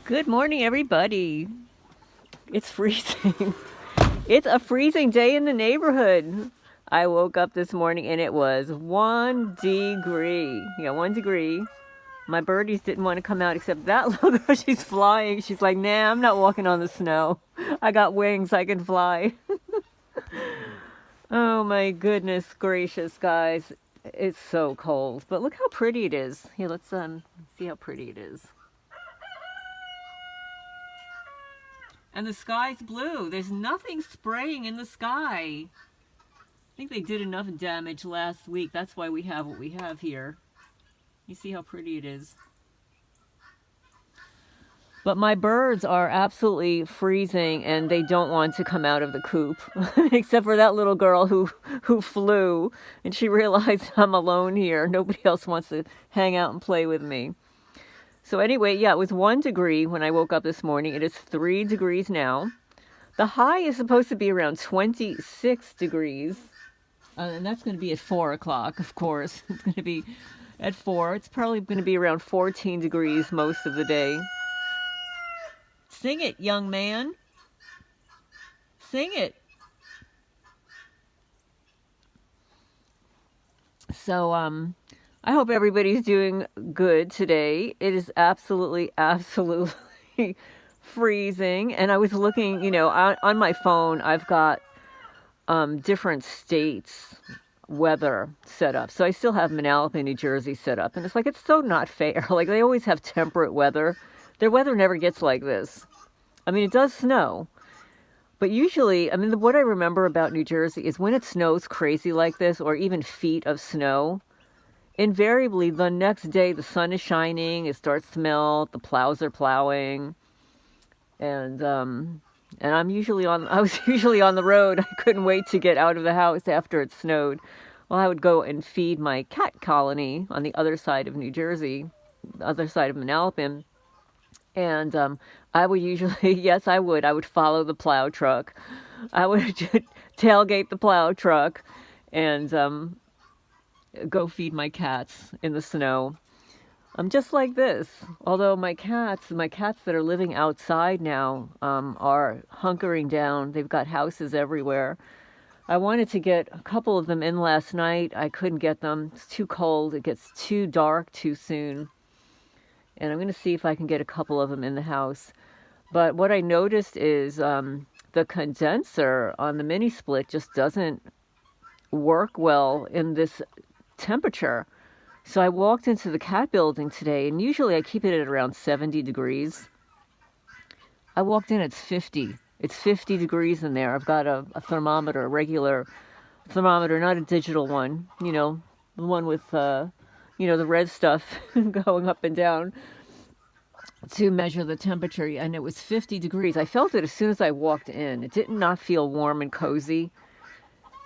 Good morning, everybody. It's freezing. It's a freezing day in the neighborhood. I woke up this morning and it was 1 degree. Yeah, 1 degree. My birdies didn't want to come out except that little girl. She's flying. She's like, nah, I'm not walking on the snow. I got wings. I can fly. Oh my goodness gracious, guys. It's so cold. But look how pretty it is. Here, let's see how pretty it is. And the sky's blue. There's nothing spraying in the sky. I think they did enough damage last week. That's why we have what we have here. You see how pretty it is. But my birds are absolutely freezing and they don't want to come out of the coop. Except for that little girl who flew and she realized I'm alone here. Nobody else wants to hang out and play with me. So anyway, yeah, it was 1 degree when I woke up this morning. It is 3 degrees now. The high is supposed to be around 26 degrees. And that's going to be at 4 o'clock, of course. It's going to be at 4. It's probably going to be around 14 degrees most of the day. Sing it, young man. Sing it. So, I hope everybody's doing good today. It is absolutely freezing. And I was looking, on my phone, I've got different states weather set up. So I still have Manalapan, New Jersey set up. And it's like, it's so not fair. Like, they always have temperate weather. Their weather never gets like this. I mean, it does snow. But usually, what I remember about New Jersey is when it snows crazy like this, or even feet of snow, invariably the next day the sun is shining, it starts to melt, the plows are plowing, and I was usually on the road. I couldn't wait to get out of the house after it snowed. Well, I would go and feed my cat colony on the other side of New Jersey, the other side of Manalapan. And I would usually, yes, I would follow the plow truck. I would tailgate the plow truck and go feed my cats in the snow. Just like this. Although my cats that are living outside now are hunkering down. They've got houses everywhere. I wanted to get a couple of them in last night. I couldn't get them. It's too cold. It gets too dark too soon. And I'm going to see if I can get a couple of them in the house. But what I noticed is the condenser on the mini split just doesn't work well in this temperature. So I walked into the cat building today, and usually I keep it at around 70 degrees. I walked in, it's 50. It's 50 degrees in there. I've got a thermometer, a regular thermometer, not a digital one, the one with, the red stuff going up and down to measure the temperature. And it was 50 degrees. I felt it as soon as I walked in. It did not feel warm and cozy.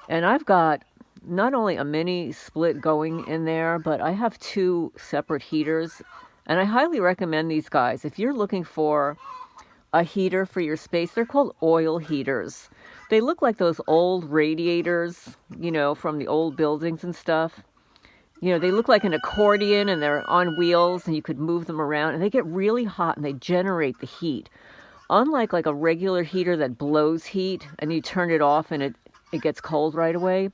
And I've got not only a mini split going in there, but I have 2 separate heaters. And I highly recommend these guys. If you're looking for a heater for your space, they're called oil heaters. They look like those old radiators, from the old buildings and stuff. They look like an accordion and they're on wheels and you could move them around and they get really hot and they generate the heat. Unlike like a regular heater that blows heat and you turn it off and it gets cold right away.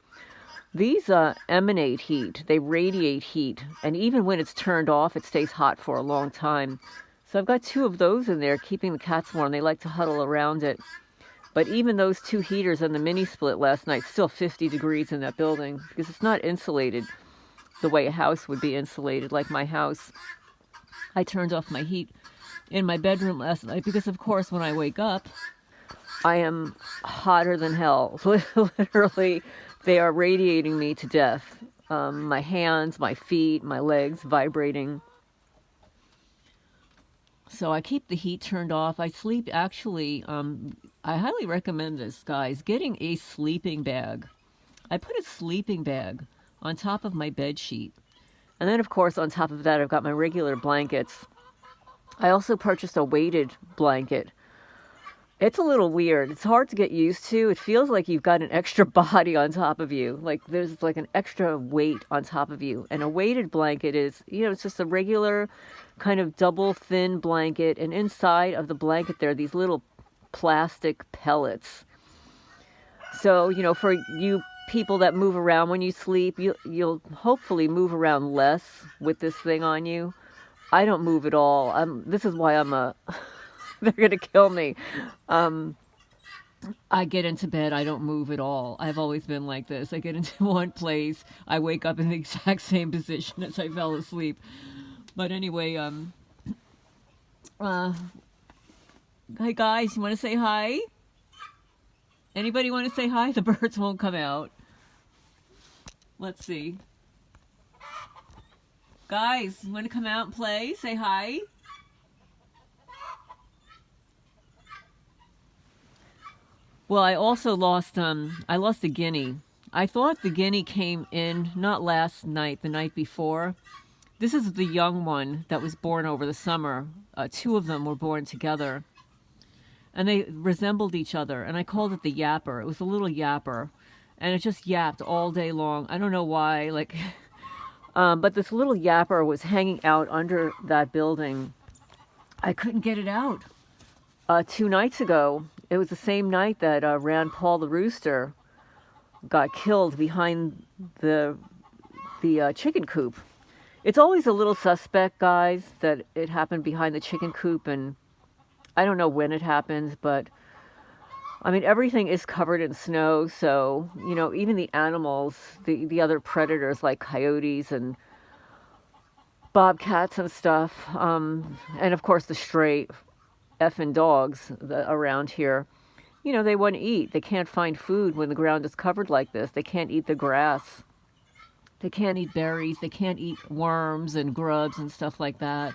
These emanate heat, they radiate heat, and even when it's turned off, it stays hot for a long time. So I've got 2 of those in there keeping the cats warm. They like to huddle around it. But even those 2 heaters and the mini split last night, still 50 degrees in that building because it's not insulated the way a house would be insulated, like my house. I turned off my heat in my bedroom last night because, of course, when I wake up, I am hotter than hell. Literally, they are radiating me to death. My hands, my feet, my legs vibrating. So I keep the heat turned off. I sleep actually, I highly recommend this, guys, getting a sleeping bag. I put a sleeping bag on top of my bed sheet. And then, of course, on top of that, I've got my regular blankets. I also purchased a weighted blanket. It's a little weird. It's hard to get used to. It feels like you've got an extra body on top of you. Like there's like an extra weight on top of you. And a weighted blanket is, it's just a regular kind of double thin blanket. And inside of the blanket, there are these little plastic pellets. So, for you people that move around when you sleep, you'll hopefully move around less with this thing on you. I don't move at all. This is why I'm a. They're gonna kill me. Um, I get into bed, I don't move at all. I've always been like this. I get into one place, I wake up in the exact same position as I fell asleep. But anyway, uh, hey guys, you want to say hi? Anybody want to say hi? The birds won't come out. Let's see. Guys, you want to come out and play? Say hi. Well, I also lost I lost a guinea. I thought the guinea came in not last night, the night before. This is the young one that was born over the summer. Two of them were born together. And they resembled each other, and I called it the yapper. It was a little yapper, and it just yapped all day long. I don't know why, but this little yapper was hanging out under that building. I couldn't get it out. 2 nights ago, it was the same night that Rand Paul the rooster got killed behind the chicken coop. It's always a little suspect, guys, that it happened behind the chicken coop, and I don't know when it happened, but I mean, everything is covered in snow, so, even the animals, the other predators like coyotes and bobcats and stuff, and of course the stray effing dogs around here, they want to eat. They can't find food when the ground is covered like this. They can't eat the grass. They can't eat berries. They can't eat worms and grubs and stuff like that.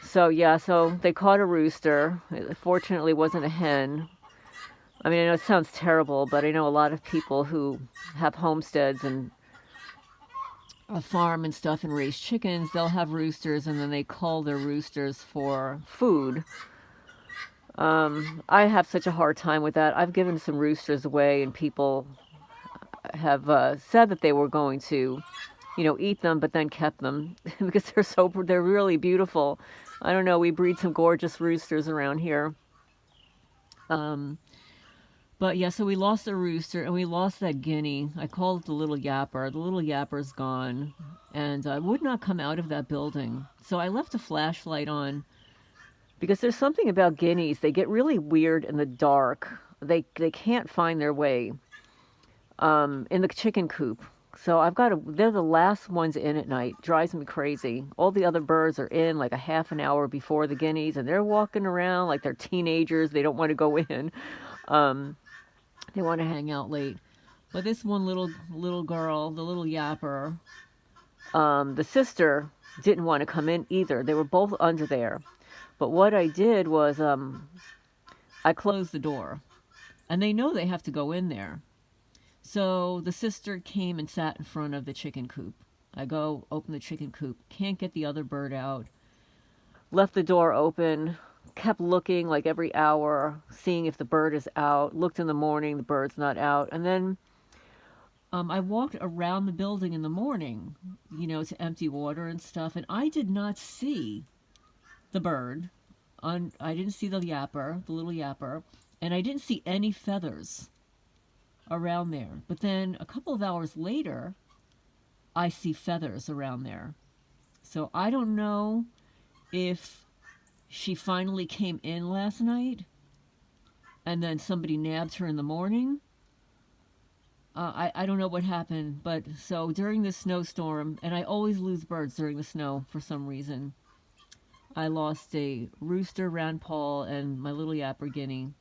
So, yeah, so they caught a rooster. It fortunately wasn't a hen. I mean, I know it sounds terrible, but I know a lot of people who have homesteads and a farm and stuff and raise chickens, they'll have roosters and then they call their roosters for food. I have such a hard time with that. I've given some roosters away and people have said that they were going to, eat them, but then kept them because they're really beautiful. I don't know. We breed some gorgeous roosters around here. But yeah, so we lost a rooster and we lost that guinea. I called it the little yapper. The little yapper's gone and would not come out of that building. So I left a flashlight on because there's something about guineas. They get really weird in the dark. They can't find their way in the chicken coop. So they're the last ones in at night. Drives me crazy. All the other birds are in like a half an hour before the guineas and they're walking around like they're teenagers. They don't want to go in. They want to hang out late. But this one little girl, the little yapper, the sister didn't want to come in either. They were both under there. But what I did was I closed the door. And they know they have to go in there. So the sister came and sat in front of the chicken coop. I go open the chicken coop. Can't get the other bird out. Left the door open. Kept looking like every hour, seeing if the bird is out. Looked in the morning, the bird's not out. And then I walked around the building in the morning, to empty water and stuff. And I did not see the bird. I didn't see the little yapper. And I didn't see any feathers around there. But then a couple of hours later, I see feathers around there. So I don't know if she finally came in last night and then somebody nabbed her in the morning. I don't know what happened, but so during this snowstorm, and I always lose birds during the snow for some reason, I lost a rooster, Rand Paul, and my little yapper guinea.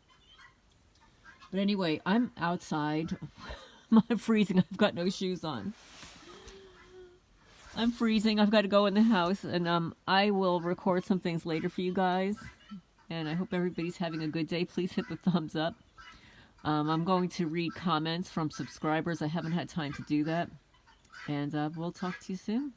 But anyway, I'm outside. I'm freezing. I've got no shoes on. I'm freezing. I've got to go in the house, and I will record some things later for you guys. And I hope everybody's having a good day. Please hit the thumbs up. I'm going to read comments from subscribers. I haven't had time to do that. And we'll talk to you soon.